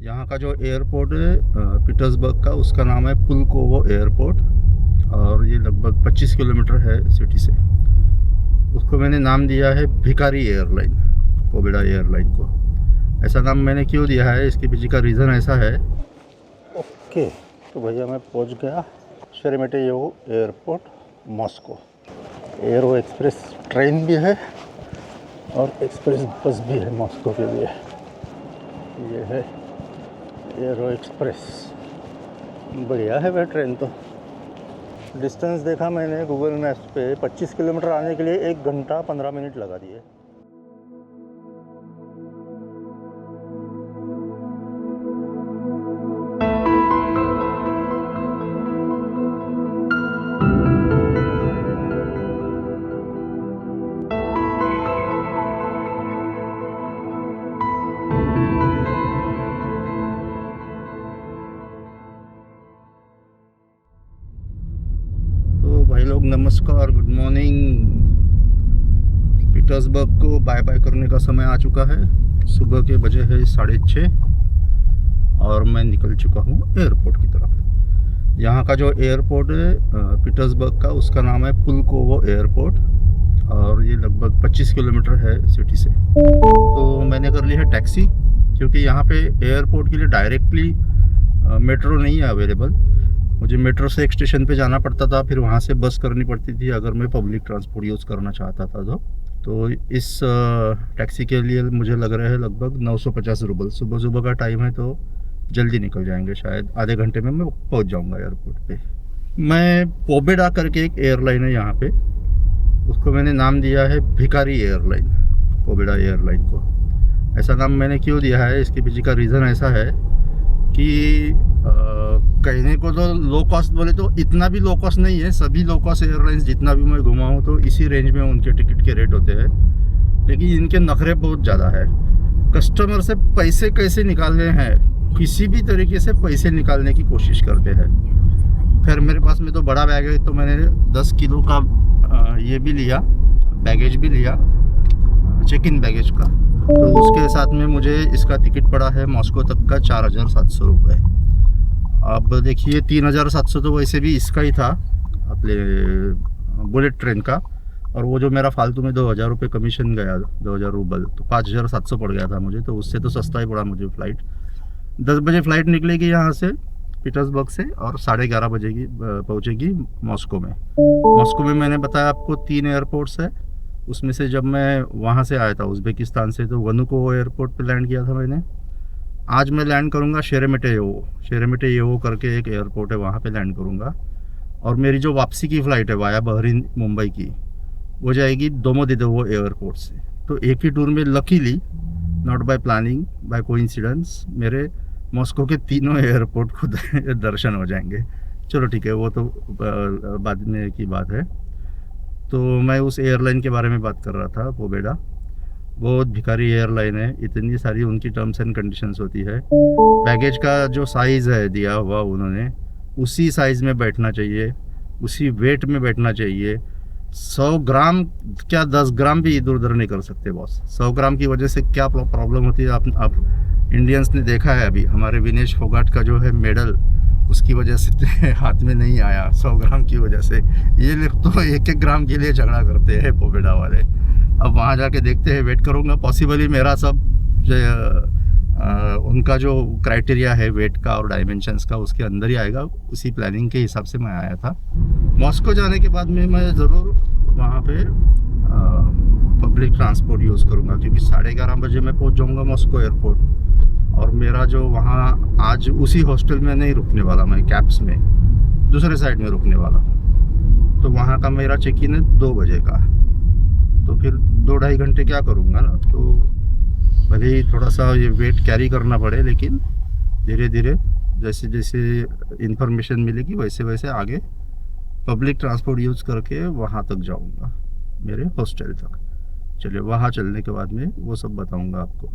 यहाँ का जो एयरपोर्ट है पीटर्सबर्ग का, उसका नाम है पुलकोवो एयरपोर्ट और ये लगभग 25 किलोमीटर है सिटी से। उसको मैंने नाम दिया है भिखारी एयरलाइन, पोबेडा एयरलाइन को। ऐसा नाम मैंने क्यों दिया है, इसके पीछे का रीज़न ऐसा है। ओके, तो भैया मैं पहुँच गया Sheremetyevo airport Moscow. Aero express train भी है और एक्सप्रेस बस भी है मॉस्को के लिए। ये है एरो एक्सप्रेस, बढ़िया है वह ट्रेन। तो डिस्टेंस देखा मैंने गूगल मैप्स पे, 25 किलोमीटर आने के लिए 1 घंटा 15 मिनट लगा दिए। भाई लोग नमस्कार, गुड मॉर्निंग। पीटर्सबर्ग को बाय बाय करने का समय आ चुका है। सुबह के बजे है 6:30 और मैं निकल चुका हूँ एयरपोर्ट की तरफ। यहाँ का जो एयरपोर्ट है पीटर्सबर्ग का, उसका नाम है पुलकोवो एयरपोर्ट और ये लगभग 25 किलोमीटर है सिटी से। तो मैंने कर ली है टैक्सी, क्योंकि यहाँ पे एयरपोर्ट के लिए डायरेक्टली मेट्रो नहीं है अवेलेबल। मुझे मेट्रो से एक स्टेशन पे जाना पड़ता था, फिर वहाँ से बस करनी पड़ती थी अगर मैं पब्लिक ट्रांसपोर्ट यूज़ करना चाहता था। तो इस टैक्सी के लिए मुझे लग रहा है लगभग 950 रूबल। सुबह सुबह का टाइम है तो जल्दी निकल जाएंगे, शायद आधे घंटे में मैं पहुँच जाऊँगा एयरपोर्ट पे। मैं पोबेडा करके एक एयरलाइन है यहाँ पे, उसको मैंने नाम दिया है भिखारी एयरलाइन, पोबेडा एयरलाइन को। ऐसा नाम मैंने क्यों दिया है, इसके पीछे का रीज़न ऐसा है कि कहने को तो लो कॉस्ट बोले तो इतना भी लो कॉस्ट नहीं है। सभी लो कॉस्ट एयरलाइंस जितना भी मैं घुमा हूँ तो इसी रेंज में उनके टिकट के रेट होते हैं, लेकिन इनके नखरे बहुत ज़्यादा है। कस्टमर से पैसे कैसे निकालने हैं, किसी भी तरीके से पैसे निकालने की कोशिश करते हैं। फिर मेरे पास में तो बड़ा बैग है, तो मैंने 10 किलो का ये भी लिया, बैगेज भी लिया, चेक इन बैगेज का। तो उसके साथ में मुझे इसका टिकट पड़ा है मॉस्को तक का 4700 रुपये। अब देखिए 3700 तो वैसे भी इसका ही था, अपने बुलेट ट्रेन का, और वो जो मेरा फालतू में 2000 रुपये कमीशन गया, 2000 रूबल, तो 5700 पड़ गया था मुझे। तो उससे तो सस्ता ही पड़ा मुझे। फ़्लाइट 10 बजे फ़्लाइट निकलेगी यहाँ से पीटर्सबर्ग से और 11:30 बजे की पहुँचेगी मॉस्को में। मॉस्को में मैंने बताया आपको 3 एयरपोर्ट्स है। उसमें से जब मैं वहाँ से आया था उज़्बेकिस्तान से, तो वनुकोवो एयरपोर्ट पे लैंड किया था मैंने। आज मैं लैंड करूँगा शेरेमेटियोवो करके एक एयरपोर्ट है, वहाँ पे लैंड करूँगा। और मेरी जो वापसी की फ़्लाइट है वाया बहरीन मुंबई की, वो जाएगी दोमोदेदोवो एयरपोर्ट से। तो एक ही टूर में luckily, not by planning, by coincidence, मेरे मॉस्को के तीनों एयरपोर्ट को दर्शन हो जाएंगे। चलो ठीक है, वो तो बाद में की बात है। तो मैं उस एयरलाइन के बारे में बात कर रहा था, पोबेडा। बहुत भिखारी एयरलाइन है, इतनी सारी उनकी टर्म्स एंड कंडीशंस होती है। बैगेज का जो साइज़ है दिया हुआ उन्होंने, उसी साइज़ में बैठना चाहिए, उसी वेट में बैठना चाहिए। 100 ग्राम क्या 10 ग्राम भी इधर उधर नहीं कर सकते बॉस। 100 ग्राम की वजह से क्या प्रॉब्लम होती है आप इंडियंस ने देखा है। अभी हमारे विनेश फोगाट का जो है मेडल, उसकी वजह से हाथ में नहीं आया 100 ग्राम की वजह से। ये लोग तो 1-1 ग्राम के लिए झगड़ा करते हैं पोबेडा वाले। अब वहाँ जाके देखते हैं, वेट करूँगा। पॉसिबली मेरा सब उनका जो क्राइटेरिया है वेट का और डायमेंशंस का, उसके अंदर ही आएगा। उसी प्लानिंग के हिसाब से मैं आया था। मॉस्को जाने के बाद में मैं ज़रूर वहाँ पे पब्लिक ट्रांसपोर्ट यूज़ करूँगा, क्योंकि 11:30 बजे मैं पहुँच जाऊँगा मॉस्को एयरपोर्ट। और मेरा जो वहाँ आज उसी हॉस्टल में नहीं रुकने वाला, मैं कैप्स में दूसरे साइड में रुकने वाला हूँ। तो वहाँ का मेरा चेक इन है 2 बजे का। तो फिर 2-2.5 घंटे क्या करूँगा ना। तो भले ही थोड़ा सा ये वेट कैरी करना पड़े, लेकिन धीरे धीरे जैसे जैसे इन्फॉर्मेशन मिलेगी वैसे वैसे आगे पब्लिक ट्रांसपोर्ट यूज़ करके वहाँ तक जाऊँगा, मेरे हॉस्टल तक। चलिए, वहाँ चलने के बाद में वो सब बताऊँगा आपको।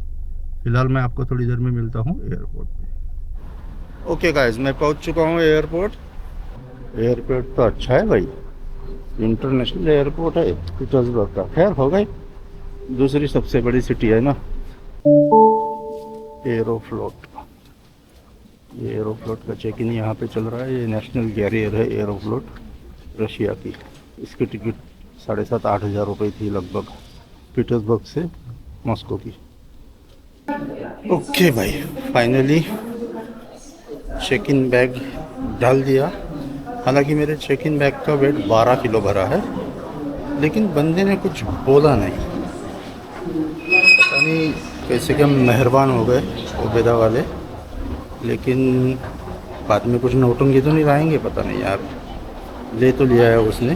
फ़िलहाल मैं आपको थोड़ी देर में मिलता हूँ एयरपोर्ट पे। ओके गाइस, मैं पहुँच चुका हूँ एयरपोर्ट। एयरपोर्ट तो अच्छा है भाई, इंटरनेशनल एयरपोर्ट है पीटर्सबर्ग का। खैर हो गई, दूसरी सबसे बड़ी सिटी है ना एरोफ्लोट। ये एरोफ्लोट का चेक इन यहाँ पे चल रहा है। ये नेशनल कैरियर है एरोफ्लोट रशिया की। इसकी टिकट 7,500-8 हज़ार रुपये थी लगभग, पीटर्सबर्ग से मॉस्को की। ओके भाई, फाइनली चेक इन बैग डाल दिया। हालांकि मेरे चेक इन बैग का वेट 12 किलो भरा है, लेकिन बंदे ने कुछ बोला नहीं। पता नहीं कैसे क्या मेहरबान हो गए उबेदा वाले, लेकिन बाद में कुछ नोटंगी तो नहीं लाएंगे, पता नहीं यार। ले तो लिया है उसने,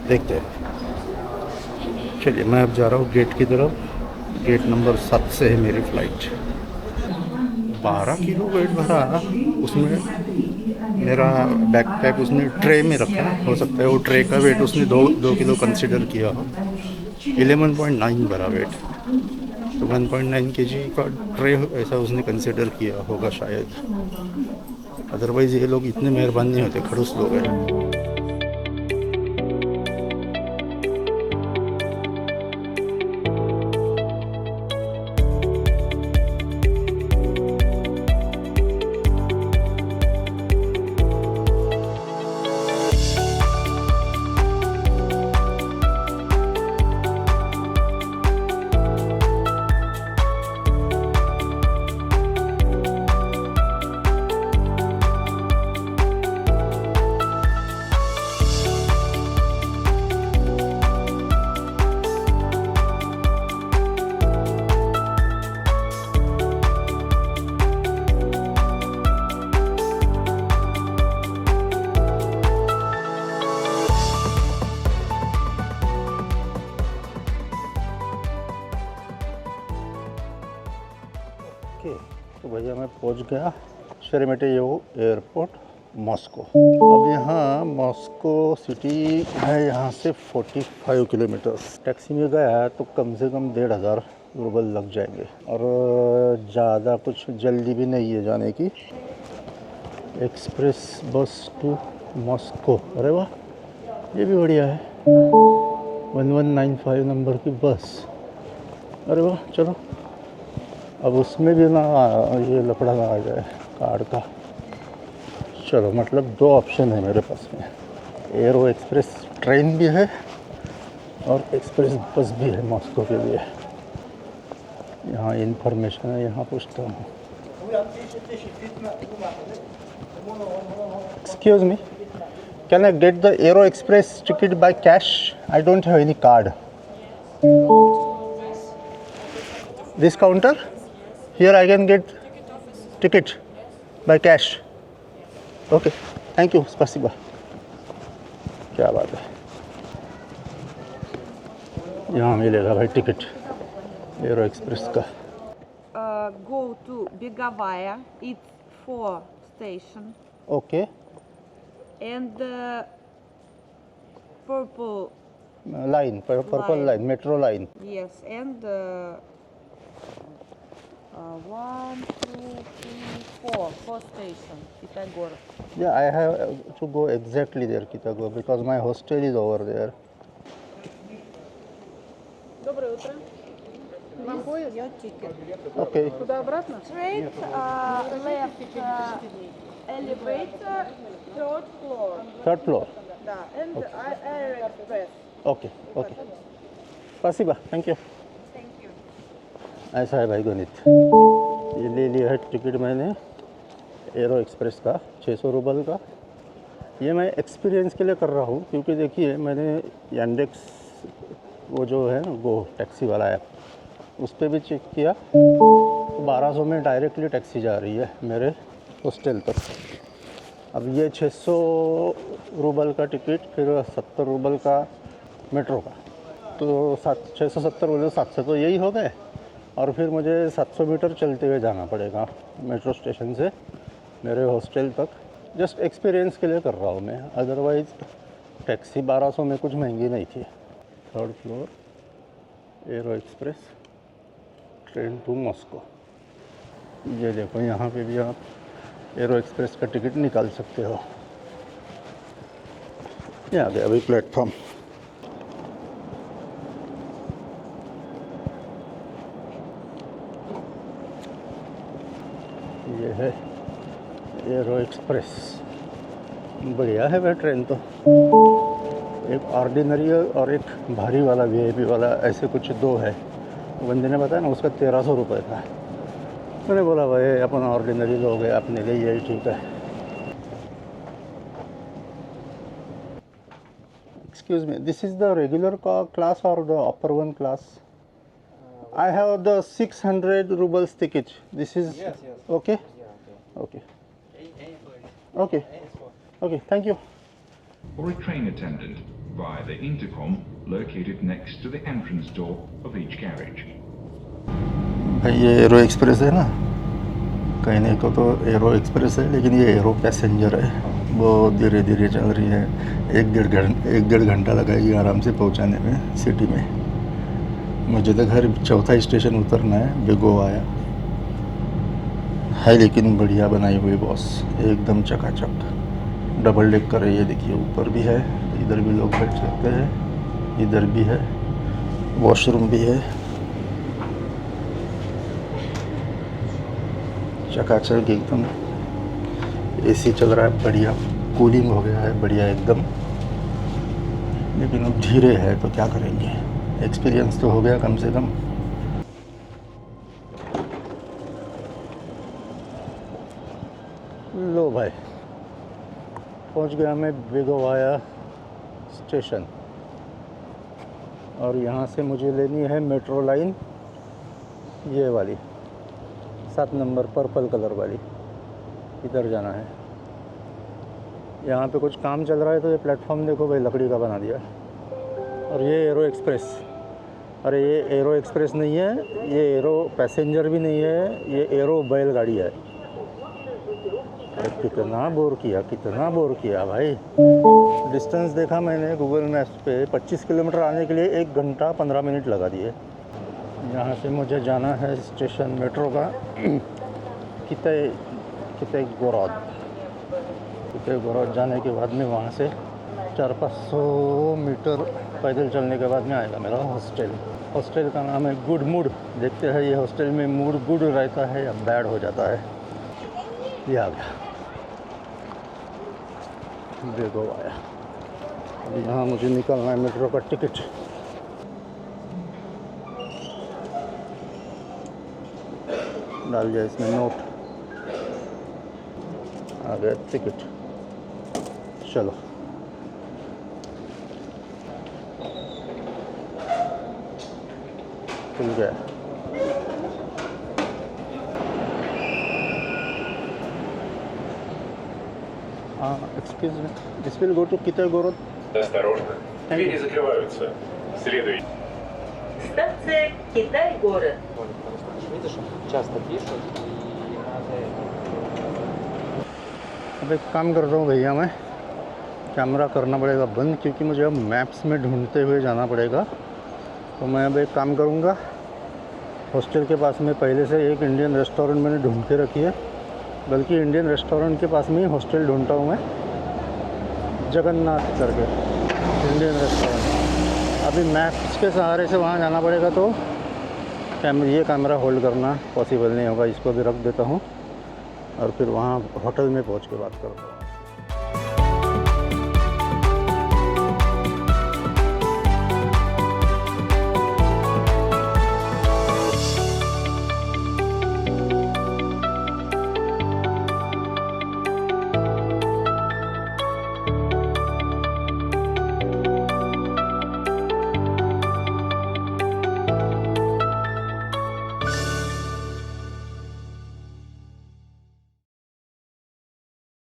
देखते हैं। चलिए मैं अब जा रहा हूँ गेट की तरफ। गेट नंबर 7 से है मेरी फ़्लाइट। 12 किलो वेट भरा उसमें। मेरा बैकपैक उसने ट्रे में रखा, हो सकता है वो ट्रे का वेट उसने 2 किलो कंसिडर किया हो। 11.9 भरा वेट, तो 1.9 kg का ट्रे ऐसा उसने कंसिडर किया होगा शायद। अदरवाइज़ ये लोग इतने मेहरबान नहीं होते, खड़ूस लोग हैं। तो भैया मैं पहुंच गया शेरेमेटियोव एयरपोर्ट मॉस्को। अब यहाँ मॉस्को सिटी है यहाँ से 45 किलोमीटर्स। टैक्सी में गया तो कम से कम 1,500 रूबल लग जाएंगे, और ज़्यादा कुछ जल्दी भी नहीं है जाने की। एक्सप्रेस बस टू मॉस्को, अरे वाह, ये भी बढ़िया है। 1195 नंबर की बस, अरे वाह। चलो, अब उसमें भी ना ये लफड़ा ना आ जाए कार्ड का। चलो, मतलब 2 ऑप्शन है मेरे पास में। एरो एक्सप्रेस ट्रेन भी है और एक्सप्रेस बस भी है मॉस्को के लिए। यहाँ इन्फॉर्मेशन है, यहाँ पूछता हूँ। Excuse me, can I get the arrow express ticket by cash? I don't have any card. This counter? Here I can get ticket by cash. Okay, thank you, spasiba. क्या बात है, यहाँ मिलेगा भाई टिकट एरो एक्सप्रेस का। Go to Begovaya. It's 4 station. Okay. And purple. Line, purple line, metro line. Yes, and 1, 2, 3, 4 station. Kitagor. Yeah, I have to go exactly there, Kitagor, because my hostel is over there. Доброе утро. Вам поезд? Your ticket. Okay. Куда обратно? Straight left elevator, 3rd floor. 3rd floor. Да, and Air Express. Okay, okay. Spasiba, thank you. ऐसा है भाई गणित। ये ले लिया है ticket मैंने arrow express का 600 रूबल का। ये मैं एक्सपीरियंस के लिए कर रहा हूँ, क्योंकि देखिए मैंने यांडेक्स वो जो है ना गो टैक्सी वाला ऐप, उस पर भी चेक किया, 1200 में डायरेक्टली टैक्सी जा रही है मेरे हॉस्टल तक। अब ये 600 रूबल का टिकट, फिर 70 रूबल का मेट्रो का, तो 670 बोले 700 तो यही हो गए। और फिर मुझे 700 मीटर चलते हुए जाना पड़ेगा मेट्रो स्टेशन से मेरे हॉस्टल तक। जस्ट एक्सपीरियंस के लिए कर रहा हूँ मैं, अदरवाइज़ टैक्सी 1200 में कुछ महंगी नहीं थी। 3rd floor aero express train to Moscow. ये देखो, यहाँ पे भी आप एरो एक्सप्रेस का टिकट निकाल सकते हो। ये आ गया अभी प्लेटफॉर्म। ये है एरो एक्सप्रेस, बढ़िया है वह ट्रेन तो। एक ऑर्डिनरी और एक भारी वाला वीआईपी वाला, ऐसे कुछ दो है। बंदे ने बताया ना उसका 1300 रुपये था। मैंने बोला भाई अपन ऑर्डिनरी लोग हैं, अपने लिए यही ठीक है। Excuse me, this is the regular class और the upper one class? I have the 600 rubles ticket. This is Yes. okay? Yeah, Okay. okay. Okay. Okay, thank you. Or a train attendant via the intercom located next to the entrance door of each carriage. भाई ये arrow express है ना, कहने को तो arrow express है लेकिन ये एरो पैसेंजर है। बहुत धीरे धीरे चल रही है, एक डेढ़ घंटा लगाएगी आराम से पहुंचाने में सिटी में। मुझे तो घर चौथा स्टेशन उतरना है, बेगोवाया है लेकिन बढ़िया बनाई हुई बॉस, एकदम चकाचक। डबल डेकर है ये, देखिए ऊपर भी है, इधर भी लोग बैठ सकते हैं, इधर भी है, वॉशरूम भी है, चकाचक एकदम। एसी चल रहा है बढ़िया, कूलिंग हो गया है बढ़िया एकदम। लेकिन अब धीरे है तो क्या करेंगे, एक्सपीरियंस तो हो गया कम से कम। लो भाई पहुंच गया मैं बेगोवाया स्टेशन, और यहाँ से मुझे लेनी है मेट्रो लाइन, ये वाली 7 नंबर पर्पल कलर वाली, इधर जाना है। यहाँ पे कुछ काम चल रहा है तो ये प्लेटफॉर्म देखो भाई लकड़ी का बना दिया। और ये एरो एक्सप्रेस, अरे ये एरो एक्सप्रेस नहीं है, ये एरो पैसेंजर भी नहीं है, ये एरो बैलगाड़ी है। अरे कितना बोर किया भाई। डिस्टेंस देखा मैंने गूगल मैप्स पे, 25 किलोमीटर आने के लिए 1 घंटा 15 मिनट लगा दिए। यहाँ से मुझे जाना है स्टेशन मेट्रो का कितगोरद जाने के बाद में वहाँ से 400-500 मीटर पैदल चलने के बाद में आएगा मेरा हॉस्टल का नाम है गुड मूड। देखते हैं ये हॉस्टल में मूड गुड रहता है या बैड हो जाता है। ये आ गया बेगोवाया। अभी यहाँ मुझे निकलना है मेट्रो का टिकट। डाल दिया इसमें नोट, आ गया टिकट। चलो खुल गया। Excuse me, this will go to Kitay-Gorod. Осторожно, двери закрываются. Следуй. Станция Китай-город. Видишь, часто пишут, и надо... अब एक काम कर रहा हूँ भैया, मैं कैमरा करना पड़ेगा बंद, क्योंकि मुझे अब मैप्स में ढूंढते हुए जाना पड़ेगा। तो मैं अब एक काम करूँगा, हॉस्टल के पास में पहले से एक इंडियन रेस्टोरेंट मैंने ढूंढ के रखी है, बल्कि इंडियन रेस्टोरेंट के पास में ही हॉस्टल ढूंढता हूँ मैं, जगन्नाथ करके इंडियन रेस्टोरेंट। अभी मैप्स के सहारे से वहाँ जाना पड़ेगा, तो ये कैमरा होल्ड करना पॉसिबल नहीं होगा। इसको भी रख देता हूँ और फिर वहाँ होटल में पहुँच के बात करता हूँ।